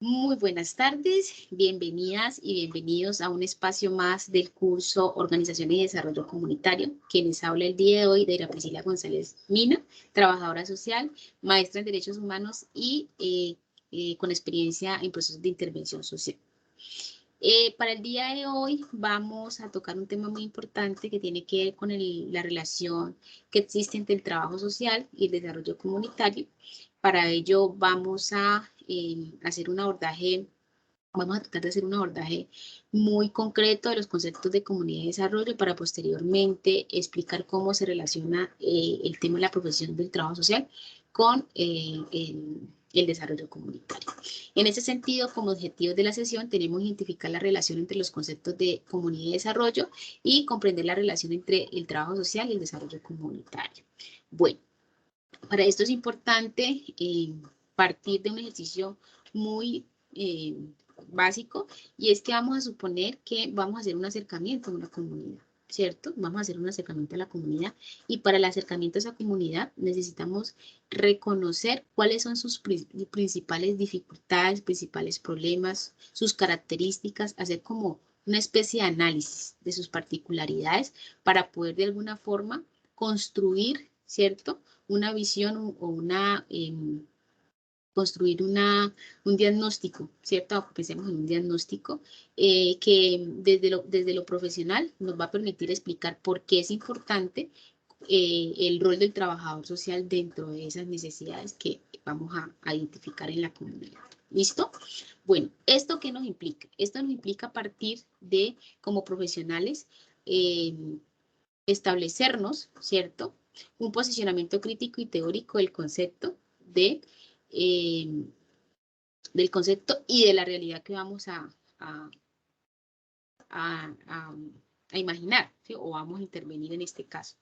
Muy buenas tardes, bienvenidas y bienvenidos a un espacio más del curso Organización y Desarrollo Comunitario. Quienes habla el día de hoy, de Priscila González Mina, trabajadora social, maestra en Derechos Humanos y con experiencia en procesos de intervención social. Para el día de hoy vamos a tocar un tema muy importante que tiene que ver con la relación que existe entre el trabajo social y el desarrollo comunitario. Para ello vamos a hacer un abordaje. Vamos a tratar de hacer un abordaje muy concreto de los conceptos de comunidad y desarrollo para posteriormente explicar cómo se relaciona el tema de la profesión del trabajo social con el desarrollo comunitario. En ese sentido, como objetivos de la sesión, tenemos que identificar la relación entre los conceptos de comunidad y desarrollo y comprender la relación entre el trabajo social y el desarrollo comunitario. Bueno, para esto es importante partir de un ejercicio muy básico, y es que vamos a suponer que vamos a hacer un acercamiento a una comunidad, ¿cierto? Vamos a hacer un acercamiento a la comunidad, y para el acercamiento a esa comunidad necesitamos reconocer cuáles son sus principales dificultades, principales problemas, sus características, hacer como una especie de análisis de sus particularidades para poder de alguna forma construir, ¿cierto?, una visión o construir un diagnóstico, ¿cierto? Pensemos en un diagnóstico que desde lo profesional nos va a permitir explicar por qué es importante el rol del trabajador social dentro de esas necesidades que vamos a identificar en la comunidad. ¿Listo? Bueno, ¿esto qué nos implica? Esto nos implica partir de, como profesionales, establecernos, ¿cierto?, un posicionamiento crítico y teórico eh, del concepto y de la realidad que vamos a, a, a imaginar, ¿sí?, o vamos a intervenir en este caso.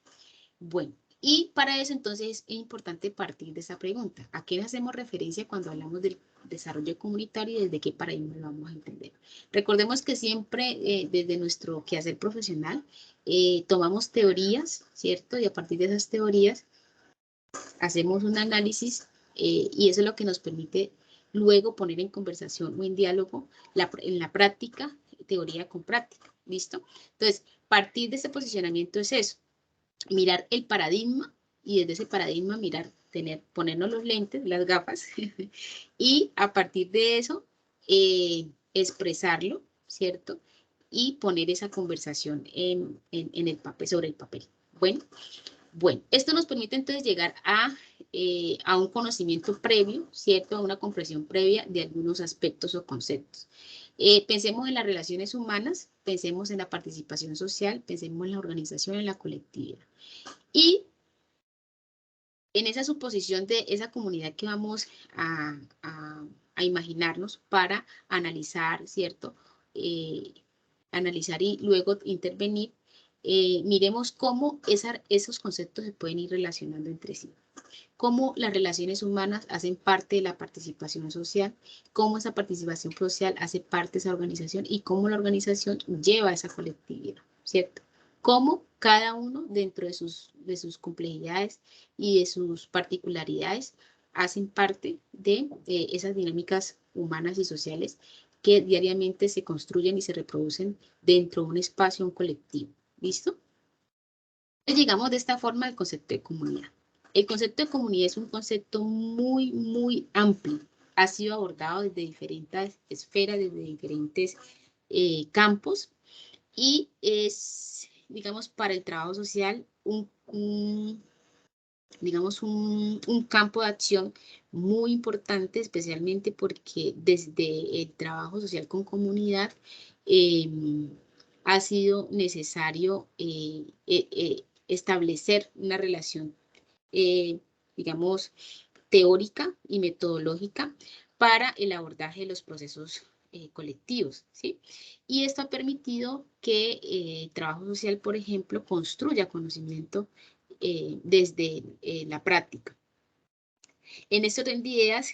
Bueno, y para eso entonces es importante partir de esa pregunta. ¿A qué hacemos referencia cuando hablamos del desarrollo comunitario y desde qué paradigma lo vamos a entender? Recordemos que siempre desde nuestro quehacer profesional tomamos teorías, ¿cierto? Y a partir de esas teorías hacemos un análisis y eso es lo que nos permite luego poner en conversación o en diálogo en la práctica, teoría con práctica, ¿listo? Entonces, partir de ese posicionamiento es eso, mirar el paradigma y desde ese paradigma ponernos los lentes, las gafas, y a partir de eso expresarlo, ¿cierto? Y poner esa conversación en el papel, sobre el papel. Bueno, esto nos permite entonces llegar a un conocimiento previo, ¿cierto? A una comprensión previa de algunos aspectos o conceptos. Pensemos en las relaciones humanas, pensemos en la participación social, pensemos en la organización, en la colectividad. Y en esa suposición de esa comunidad que vamos a imaginarnos para analizar, ¿cierto? Analizar y luego intervenir, miremos cómo esos conceptos se pueden ir relacionando entre sí. Cómo las relaciones humanas hacen parte de la participación social, cómo esa participación social hace parte de esa organización y cómo la organización lleva a esa colectividad, ¿cierto? Cómo cada uno dentro de sus complejidades y de sus particularidades hacen parte de esas dinámicas humanas y sociales que diariamente se construyen y se reproducen dentro de un espacio, un colectivo. ¿Listo? Entonces llegamos de esta forma al concepto de comunidad. El concepto de comunidad es un concepto muy, muy amplio. Ha sido abordado desde diferentes esferas, desde diferentes campos, y es, digamos, para el trabajo social digamos, un campo de acción muy importante, especialmente porque desde el trabajo social con comunidad ha sido necesario establecer una relación, digamos, teórica y metodológica para el abordaje de los procesos colectivos, ¿sí? Y esto ha permitido que el trabajo social, por ejemplo, construya conocimiento desde la práctica. En este orden de ideas,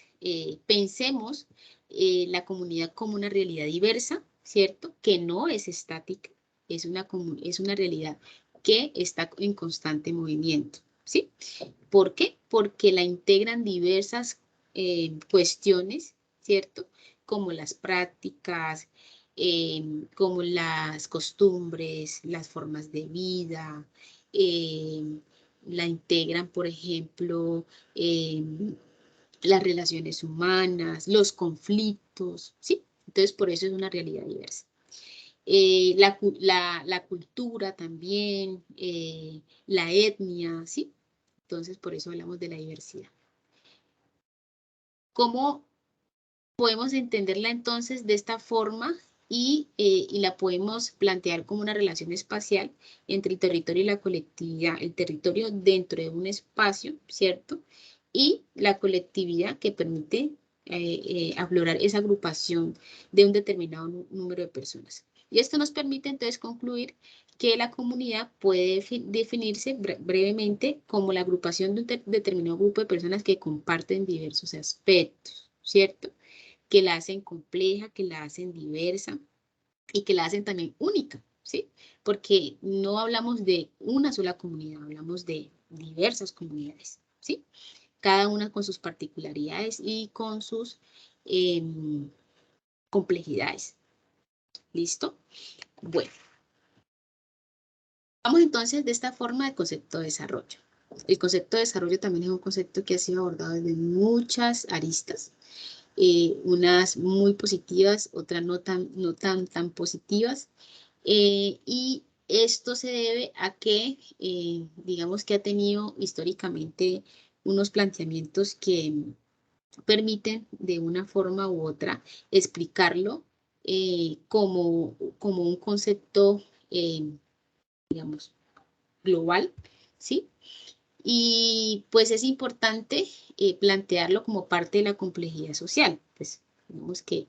pensemos la comunidad como una realidad diversa, ¿cierto? Que no es estática, es una realidad que está en constante movimiento, ¿sí? ¿Por qué? Porque la integran diversas cuestiones, ¿cierto? como las prácticas, como las costumbres, las formas de vida, la integran, por ejemplo, las relaciones humanas, los conflictos, ¿sí? Entonces, por eso es una realidad diversa. La cultura también, la etnia, ¿sí? Entonces, por eso hablamos de la diversidad. ¿Cómo podemos entenderla entonces de esta forma y la podemos plantear como una relación espacial entre el territorio y la colectividad? El territorio dentro de un espacio, ¿cierto? Y la colectividad que permite aflorar esa agrupación de un determinado número de personas. Y esto nos permite entonces concluir que la comunidad puede definirse brevemente como la agrupación de un determinado grupo de personas que comparten diversos aspectos, ¿cierto? Que la hacen compleja, que la hacen diversa y que la hacen también única, ¿sí? Porque no hablamos de una sola comunidad, hablamos de diversas comunidades, ¿sí? Cada una con sus particularidades y con sus complejidades. ¿Listo? Bueno, vamos entonces de esta forma al concepto de desarrollo. El concepto de desarrollo también es un concepto que ha sido abordado desde muchas aristas, unas muy positivas, otras no tan positivas, y esto se debe a que, digamos que ha tenido históricamente unos planteamientos que permiten de una forma u otra explicarlo como un concepto, digamos, global, ¿sí? Y pues es importante plantearlo como parte de la complejidad social. Pues digamos que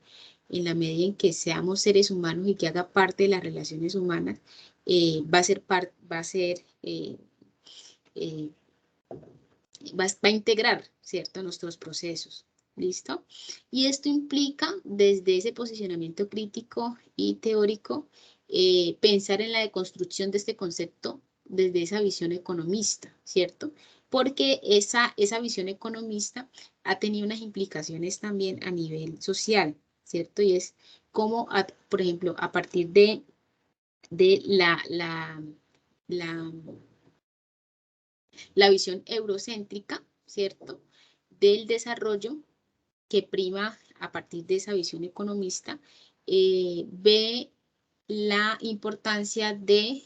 en la medida en que seamos seres humanos y que haga parte de las relaciones humanas, va a ser, eh, va a integrar, ¿cierto?, nuestros procesos. ¿Listo? Y esto implica, desde ese posicionamiento crítico y teórico, pensar en la deconstrucción de este concepto desde esa visión economista, ¿cierto? Porque esa visión economista ha tenido unas implicaciones también a nivel social, ¿cierto? Y es como, por ejemplo, a partir de la visión eurocéntrica, ¿cierto?, del desarrollo que prima a partir de esa visión economista, ve la importancia de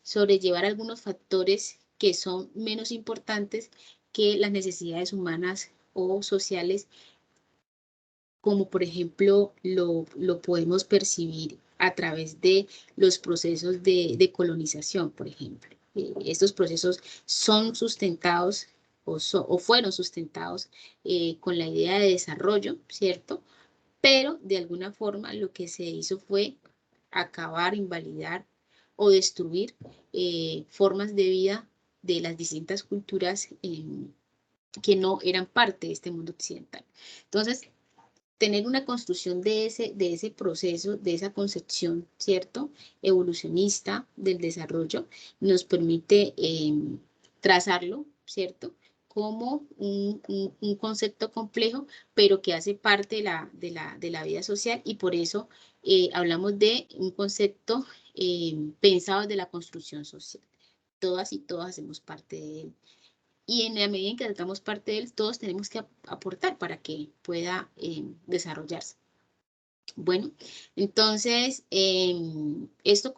sobrellevar algunos factores que son menos importantes que las necesidades humanas o sociales, como por ejemplo lo podemos percibir a través de los procesos de colonización, por ejemplo. Estos procesos son sustentados o fueron sustentados con la idea de desarrollo, ¿cierto? Pero de alguna forma lo que se hizo fue acabar, invalidar o destruir formas de vida de las distintas culturas que no eran parte de este mundo occidental. Entonces, tener una construcción de ese proceso, de esa concepción, ¿cierto?, evolucionista del desarrollo, nos permite trazarlo, ¿cierto?, como un concepto complejo, pero que hace parte de la vida social, y por eso hablamos de un concepto pensado desde la construcción social. Todas y todos hacemos parte de él. Y en la medida en que tratamos parte de él, todos tenemos que aportar para que pueda desarrollarse. Bueno, entonces, esto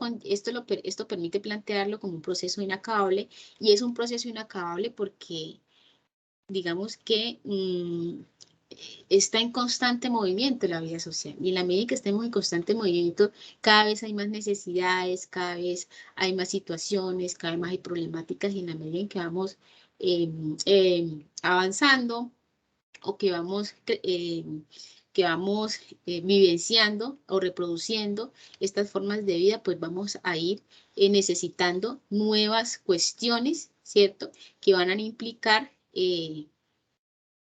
permite plantearlo como un proceso inacabable, y es un proceso inacabable porque, digamos que está en constante movimiento la vida social, y en la medida en que estemos en constante movimiento, cada vez hay más necesidades, cada vez hay más situaciones, cada vez más hay problemáticas, y en la medida en que vamos avanzando o que vamos vivenciando o reproduciendo estas formas de vida, pues vamos a ir necesitando nuevas cuestiones, ¿cierto?, que van a implicar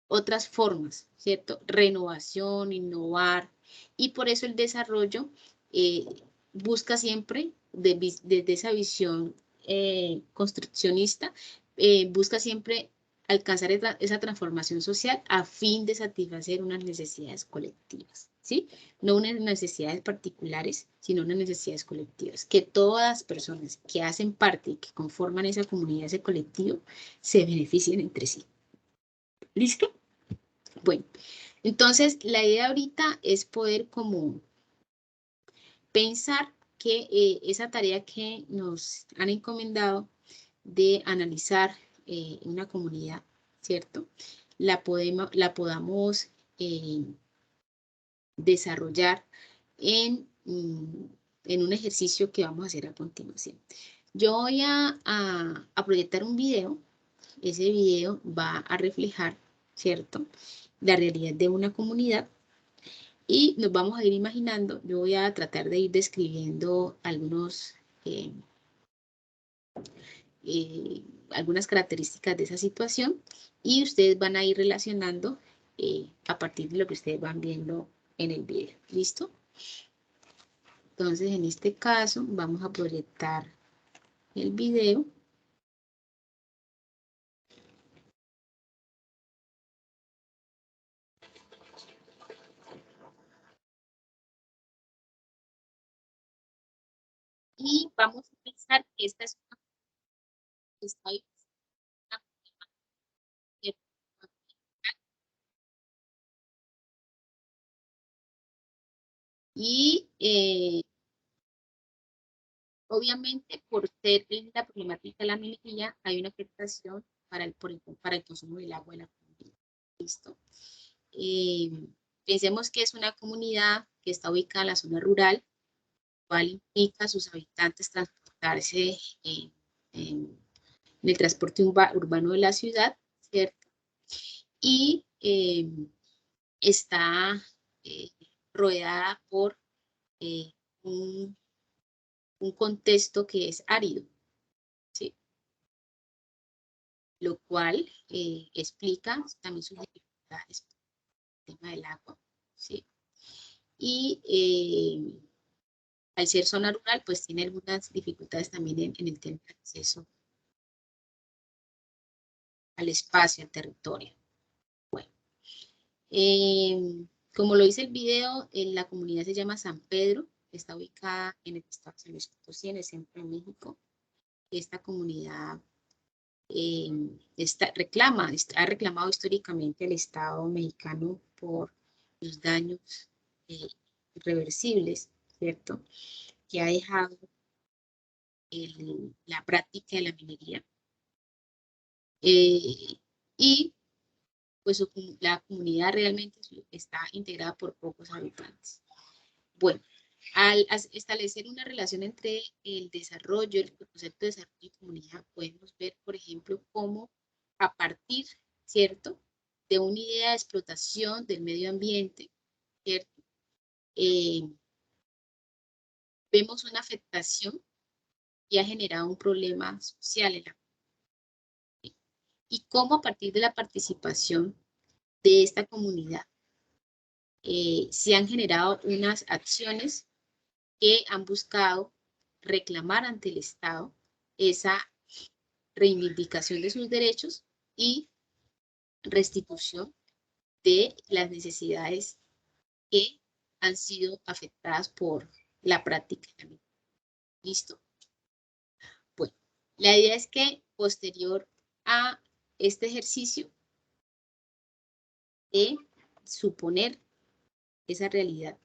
otras formas, ¿cierto? Renovación, innovar, y por eso el desarrollo busca siempre, desde esa visión construccionista, busca siempre alcanzar esa transformación social a fin de satisfacer unas necesidades colectivas, ¿sí? No unas necesidades particulares, sino unas necesidades colectivas. Que todas las personas que hacen parte y que conforman esa comunidad, ese colectivo, se beneficien entre sí. ¿Listo? Bueno, entonces la idea ahorita es poder como pensar que esa tarea que nos han encomendado de analizar una comunidad, ¿cierto? La podamos desarrollar en un ejercicio que vamos a hacer a continuación. Yo voy a proyectar un video. Ese video va a reflejar, ¿cierto?, la realidad de una comunidad y nos vamos a ir imaginando. Yo voy a tratar de ir describiendo algunas características de esa situación y ustedes van a ir relacionando a partir de lo que ustedes van viendo en el video. ¿Listo? Entonces, en este caso, vamos a proyectar el video. Y vamos a pensar que esta es una y obviamente por ser la problemática de la minería hay una afectación para el consumo del agua de la comunidad. ¿Listo? Pensemos que es una comunidad que está ubicada en la zona rural, cual implica a sus habitantes transportarse en el transporte urbano de la ciudad, ¿cierto? Y está rodeada por un contexto que es árido, ¿sí? Lo cual explica también sus dificultades en el tema del agua, ¿sí? Y al ser zona rural, pues tiene algunas dificultades también en el tema de acceso al espacio, al territorio. Bueno, como lo dice el video, la comunidad se llama San Pedro, está ubicada en el estado de San Luis Potosí, en el centro de México. Esta comunidad ha reclamado históricamente al Estado mexicano por los daños irreversibles, ¿cierto?, que ha dejado la práctica de la minería. Y pues la comunidad realmente está integrada por pocos habitantes. Bueno, al establecer una relación entre el desarrollo, el concepto de desarrollo y comunidad, podemos ver, por ejemplo, cómo a partir, ¿cierto?, de una idea de explotación del medio ambiente, ¿cierto?, vemos una afectación y ha generado un problema social en la comunidad. Y cómo a partir de la participación de esta comunidad se han generado unas acciones que han buscado reclamar ante el Estado esa reivindicación de sus derechos y restitución de las necesidades que han sido afectadas por la práctica de la minería. ¿Listo? Bueno, la idea es que posterior a este ejercicio de suponer esa realidad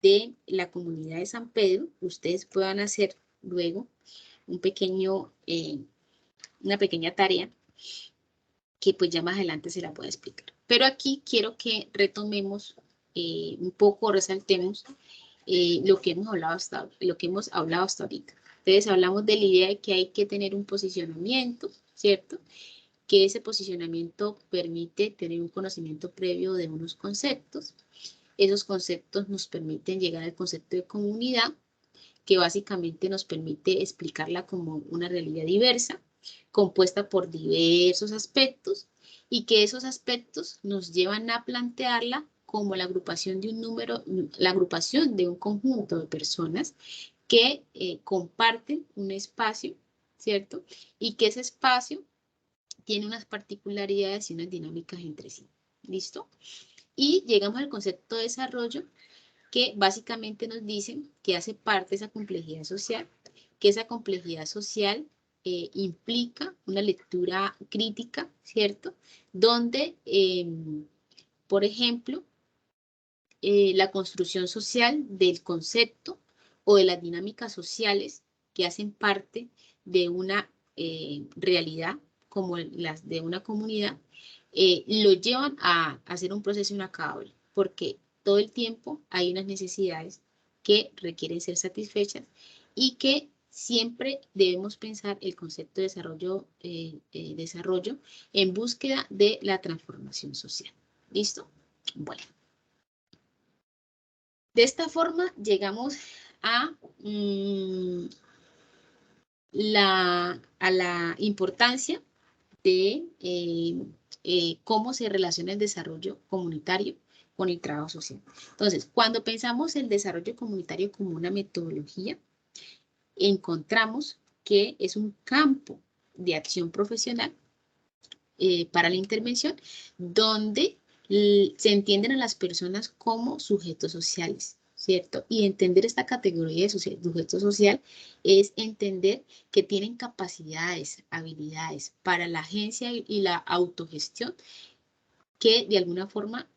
de la comunidad de San Pedro, ustedes puedan hacer luego una pequeña tarea que pues ya más adelante se la puedo explicar. Pero aquí quiero que retomemos un poco, resaltemos lo que hemos hablado hasta ahorita. Entonces hablamos de la idea de que hay que tener un posicionamiento, ¿cierto?, que ese posicionamiento permite tener un conocimiento previo de unos conceptos. Esos conceptos nos permiten llegar al concepto de comunidad, que básicamente nos permite explicarla como una realidad diversa, compuesta por diversos aspectos, y que esos aspectos nos llevan a plantearla como la agrupación de un conjunto de personas que comparten un espacio, ¿cierto? Y que ese espacio tiene unas particularidades y unas dinámicas entre sí. ¿Listo? Y llegamos al concepto de desarrollo, que básicamente nos dicen que hace parte de esa complejidad social, que esa complejidad social implica una lectura crítica, ¿cierto? Donde, por ejemplo, la construcción social del concepto o de las dinámicas sociales que hacen parte de una realidad como las de una comunidad, lo llevan a hacer un proceso inacabable, porque todo el tiempo hay unas necesidades que requieren ser satisfechas y que siempre debemos pensar el concepto de desarrollo en búsqueda de la transformación social. ¿Listo? Bueno. De esta forma llegamos a, la importancia de cómo se relaciona el desarrollo comunitario con el trabajo social. Entonces, cuando pensamos el desarrollo comunitario como una metodología, encontramos que es un campo de acción profesional para la intervención donde se entienden a las personas como sujetos sociales, ¿cierto? Y entender esta categoría de sujeto social es entender que tienen capacidades, habilidades para la agencia y la autogestión que de alguna forma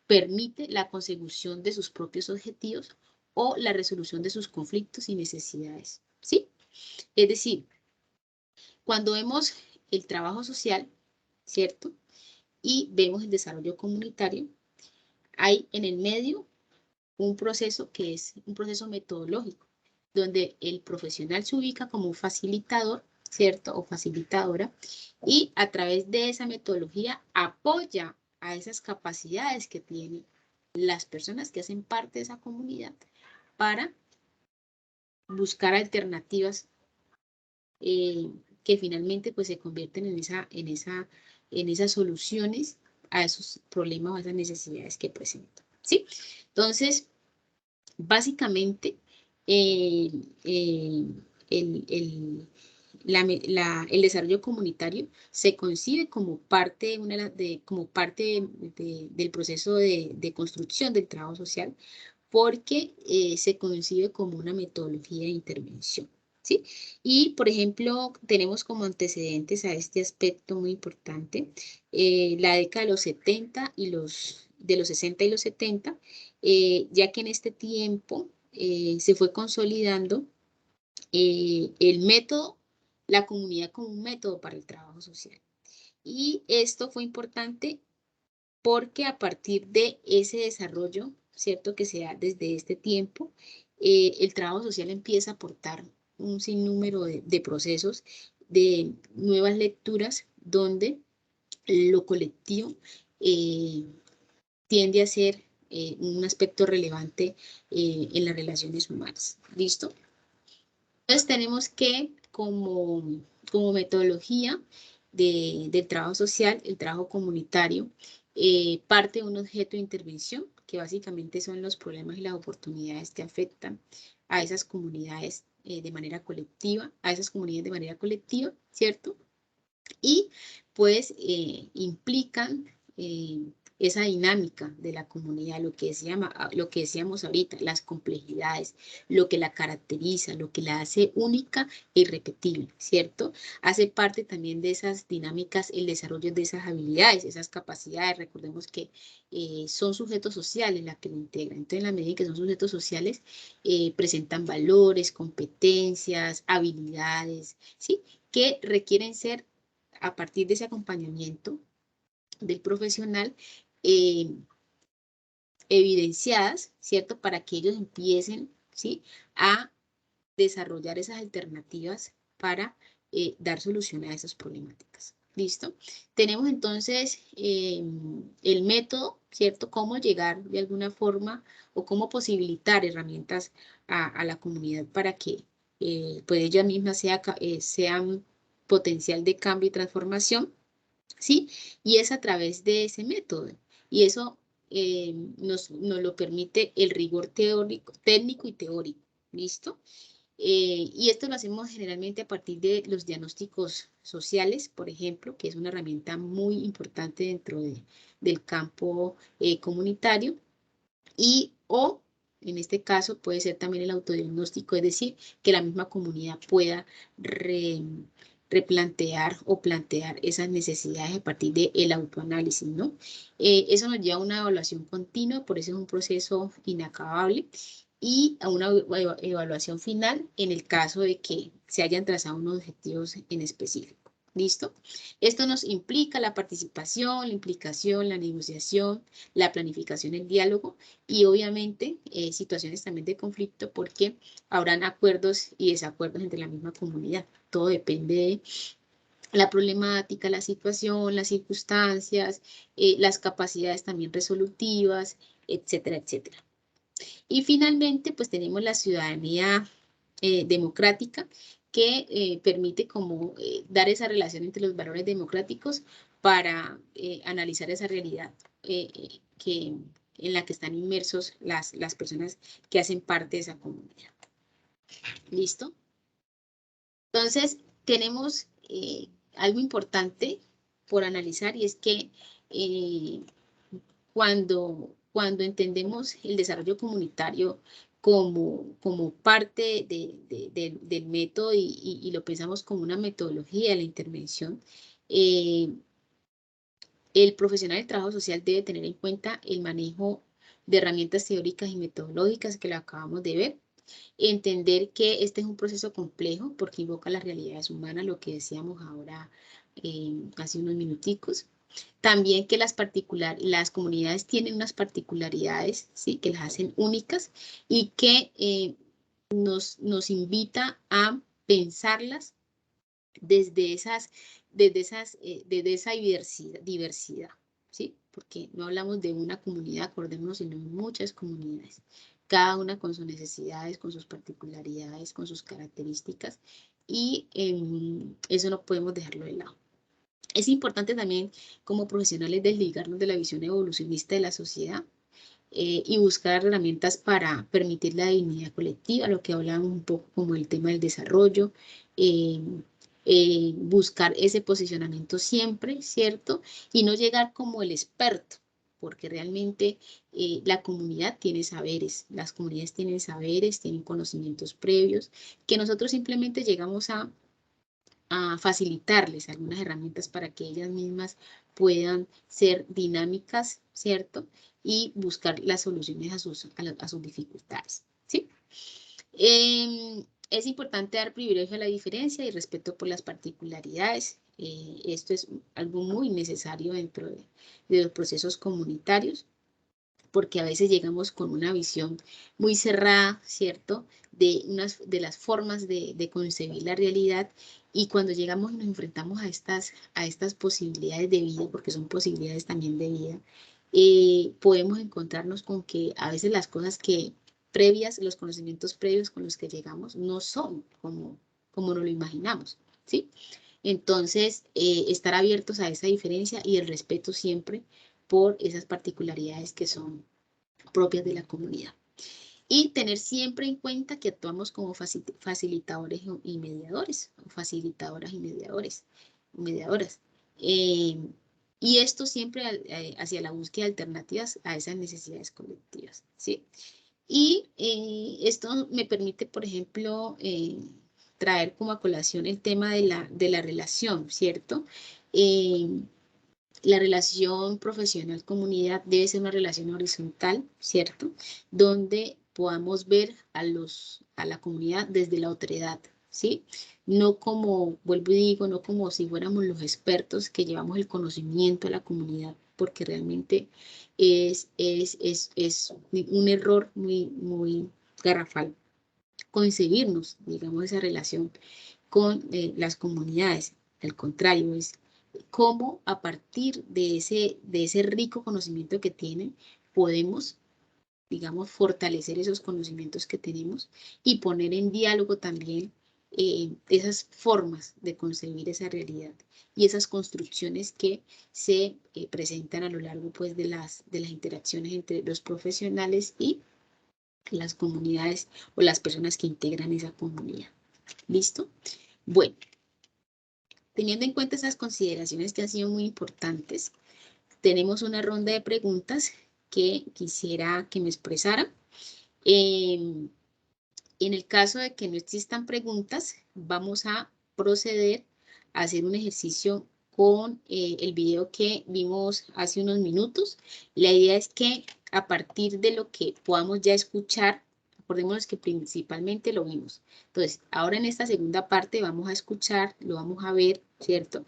permite la consecución de sus propios objetivos o la resolución de sus conflictos y necesidades, ¿sí? Es decir, cuando vemos el trabajo social, ¿cierto? Y vemos el desarrollo comunitario, hay en el medio un proceso que es un proceso metodológico, donde el profesional se ubica como un facilitador, ¿cierto? O facilitadora, y a través de esa metodología apoya a esas capacidades que tienen las personas que hacen parte de esa comunidad para buscar alternativas que finalmente pues se convierten en esas soluciones a esos problemas o a esas necesidades que presentan, ¿sí? Entonces, básicamente, el, el, el desarrollo comunitario se concibe como parte, como parte del proceso de construcción del trabajo social porque se concibe como una metodología de intervención, ¿sí? Y, por ejemplo, tenemos como antecedentes a este aspecto muy importante la década de los 70 y de los 60 y los 70, ya que en este tiempo se fue consolidando el método, la comunidad como un método para el trabajo social. Y esto fue importante porque a partir de ese desarrollo, ¿cierto? Que se da desde este tiempo, el trabajo social empieza a aportar un sinnúmero de procesos, de nuevas lecturas, donde lo colectivo tiende a ser un aspecto relevante en las relaciones humanas. ¿Listo? Entonces tenemos que, como metodología del trabajo social, el trabajo comunitario, parte de un objeto de intervención, que básicamente son los problemas y las oportunidades que afectan a esas comunidades de manera colectiva, ¿cierto? Y pues implican esa dinámica de la comunidad, lo que decíamos ahorita, las complejidades, lo que la caracteriza, lo que la hace única e irrepetible, ¿cierto? Hace parte también de esas dinámicas el desarrollo de esas habilidades, esas capacidades. Recordemos que son sujetos sociales las que lo integran. Entonces, en la medida en que son sujetos sociales, presentan valores, competencias, habilidades, ¿sí? Que requieren ser a partir de ese acompañamiento del profesional, evidenciadas, ¿cierto? Para que ellos empiecen, ¿sí? A desarrollar esas alternativas para dar solución a esas problemáticas. ¿Listo? Tenemos entonces el método, ¿cierto? Cómo llegar de alguna forma o cómo posibilitar herramientas a la comunidad para que pues ellas mismas sean potencial de cambio y transformación, ¿sí? Y es a través de ese método. Y eso nos lo permite el rigor teórico, técnico y teórico. ¿Listo? Y esto lo hacemos generalmente a partir de los diagnósticos sociales, por ejemplo, que es una herramienta muy importante dentro del campo comunitario, o en este caso puede ser también el autodiagnóstico, es decir, que la misma comunidad pueda replantear o plantear esas necesidades a partir del autoanálisis, ¿no? Eso nos lleva a una evaluación continua, por eso es un proceso inacabable, y a una evaluación final en el caso de que se hayan trazado unos objetivos en específico. ¿Listo? Esto nos implica la participación, la implicación, la negociación, la planificación, el diálogo y obviamente situaciones también de conflicto porque habrán acuerdos y desacuerdos entre la misma comunidad. Todo depende de la problemática, la situación, las circunstancias, las capacidades también resolutivas, etcétera, etcétera. Y finalmente, pues tenemos la ciudadanía democrática que permite como dar esa relación entre los valores democráticos para analizar esa realidad en la que están inmersos las personas que hacen parte de esa comunidad. ¿Listo? Entonces, tenemos algo importante por analizar y es que cuando entendemos el desarrollo comunitario como parte del método y lo pensamos como una metodología de la intervención, el profesional del trabajo social debe tener en cuenta el manejo de herramientas teóricas y metodológicas que lo acabamos de ver, entender que este es un proceso complejo porque invoca las realidades humanas, lo que decíamos ahora hace unos minuticos. También que las comunidades tienen unas particularidades, ¿sí? Que las hacen únicas y que nos invita a pensarlas desde desde esa diversidad, ¿sí? Porque no hablamos de una comunidad, acordémonos, sino de muchas comunidades, cada una con sus necesidades, con sus particularidades, con sus características, y eso no podemos dejarlo de lado. Es importante también como profesionales desligarnos de la visión evolucionista de la sociedad y buscar herramientas para permitir la dignidad colectiva, lo que hablábamos un poco como el tema del desarrollo, eh, buscar ese posicionamiento siempre, ¿cierto? Y no llegar como el experto, porque realmente la comunidad tiene saberes, las comunidades tienen saberes, tienen conocimientos previos, que nosotros simplemente llegamos a facilitarles algunas herramientas para que ellas mismas puedan ser dinámicas, ¿cierto? Y buscar las soluciones a sus dificultades, ¿sí? Es importante dar privilegio a la diferencia y respeto por las particularidades. Esto es algo muy necesario dentro de los procesos comunitarios, porque a veces llegamos con una visión muy cerrada, ¿cierto? De las formas de concebir la realidad y cuando llegamos y nos enfrentamos a estas posibilidades de vida, porque son posibilidades también de vida, podemos encontrarnos con que a veces las cosas los conocimientos previos con los que llegamos no son como nos lo imaginamos, ¿sí? Entonces, estar abiertos a esa diferencia y el respeto siempre por esas particularidades que son propias de la comunidad. Y tener siempre en cuenta que actuamos como facilitadores y mediadores, o facilitadoras y mediadoras. Y esto siempre hacia la búsqueda de alternativas a esas necesidades colectivas, ¿sí? Y esto me permite, por ejemplo, traer como a colación el tema de la relación, ¿cierto? La relación profesional-comunidad debe ser una relación horizontal, ¿cierto? Donde podamos ver a la comunidad desde la otredad, ¿sí? No como, vuelvo y digo, no como si fuéramos los expertos que llevamos el conocimiento a la comunidad, porque realmente es un error muy garrafal concebirnos, digamos, esa relación con las comunidades. Al contrario, es cómo a partir de ese rico conocimiento que tienen, podemos, digamos, fortalecer esos conocimientos que tenemos y poner en diálogo también esas formas de concebir esa realidad y esas construcciones que se presentan a lo largo pues, de las interacciones entre los profesionales y las comunidades o las personas que integran esa comunidad. ¿Listo? Bueno, teniendo en cuenta esas consideraciones que han sido muy importantes, tenemos una ronda de preguntas que quisiera que me expresaran. En el caso de que no existan preguntas, vamos a proceder a hacer un ejercicio con el video que vimos hace unos minutos. La idea es que a partir de lo que podamos ya escuchar, acordémonos que principalmente lo vimos. Entonces, ahora en esta segunda parte vamos a escuchar, lo vamos a ver, ¿cierto?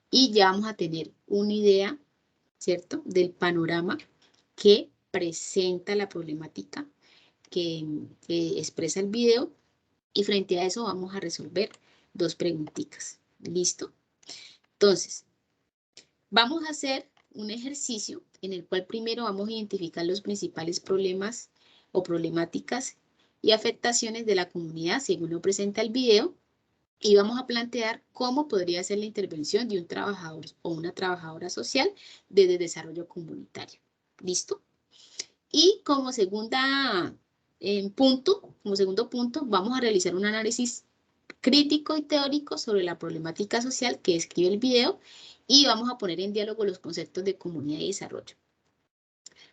Y ya vamos a tener una idea, ¿cierto? Del panorama que presenta la problemática que expresa el video, y frente a eso vamos a resolver dos preguntitas. ¿Listo? Entonces, vamos a hacer un ejercicio en el cual primero vamos a identificar los principales problemas o problemáticas y afectaciones de la comunidad según lo presenta el video, y vamos a plantear cómo podría ser la intervención de un trabajador o una trabajadora social desde el desarrollo comunitario. ¿Listo? Y como segundo punto, vamos a realizar un análisis crítico y teórico sobre la problemática social que describe el video, y vamos a poner en diálogo los conceptos de comunidad y desarrollo.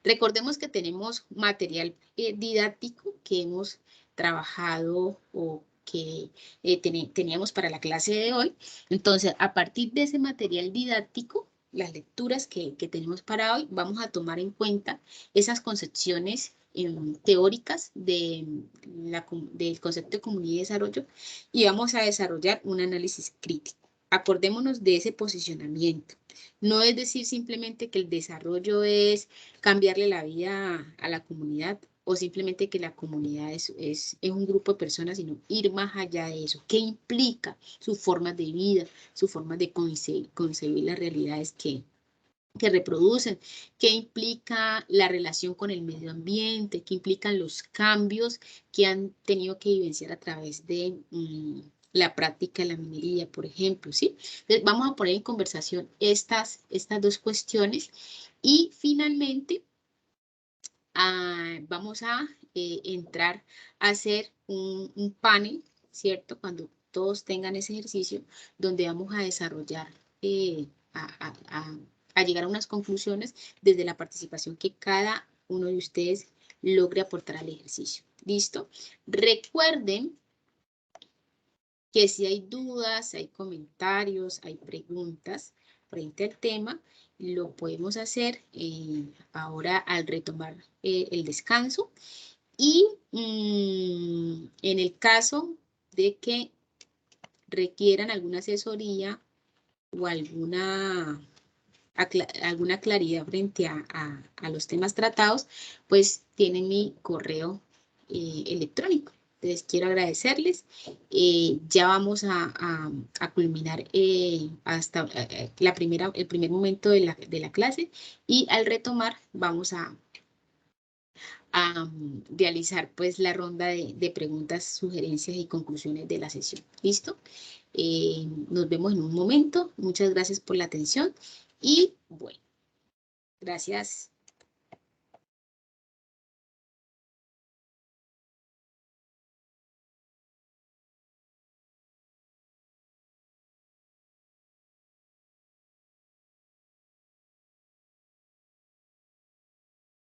Recordemos que tenemos material didáctico que hemos trabajado o que teníamos para la clase de hoy. Entonces, a partir de ese material didáctico, las lecturas que tenemos para hoy, vamos a tomar en cuenta esas concepciones teóricas del concepto de comunidad y desarrollo, y vamos a desarrollar un análisis crítico. Acordémonos de ese posicionamiento. No es decir simplemente que el desarrollo es cambiarle la vida a la comunidad, o simplemente que la comunidad es un grupo de personas, sino ir más allá de eso. ¿Qué implica sus formas de vida, sus formas de concebir las realidades que reproducen? ¿Qué implica la relación con el medio ambiente? ¿Qué implican los cambios que han tenido que vivenciar a través de la práctica de la minería, por ejemplo? ¿Sí? Entonces, vamos a poner en conversación estas dos cuestiones, y finalmente vamos a entrar a hacer un panel, ¿cierto? Cuando todos tengan ese ejercicio, donde vamos a desarrollar, a llegar a unas conclusiones desde la participación que cada uno de ustedes logre aportar al ejercicio. ¿Listo? Recuerden que si hay dudas, hay comentarios, hay preguntas frente al tema, lo podemos hacer ahora al retomar el descanso. Y en el caso de que requieran alguna asesoría o alguna claridad frente a los temas tratados, pues tienen mi correo electrónico. Entonces quiero agradecerles. Ya vamos a culminar hasta el primer momento de la clase, y al retomar vamos a realizar pues la ronda de preguntas, sugerencias y conclusiones de la sesión. ¿Listo? Nos vemos en un momento. Muchas gracias por la atención y bueno, gracias.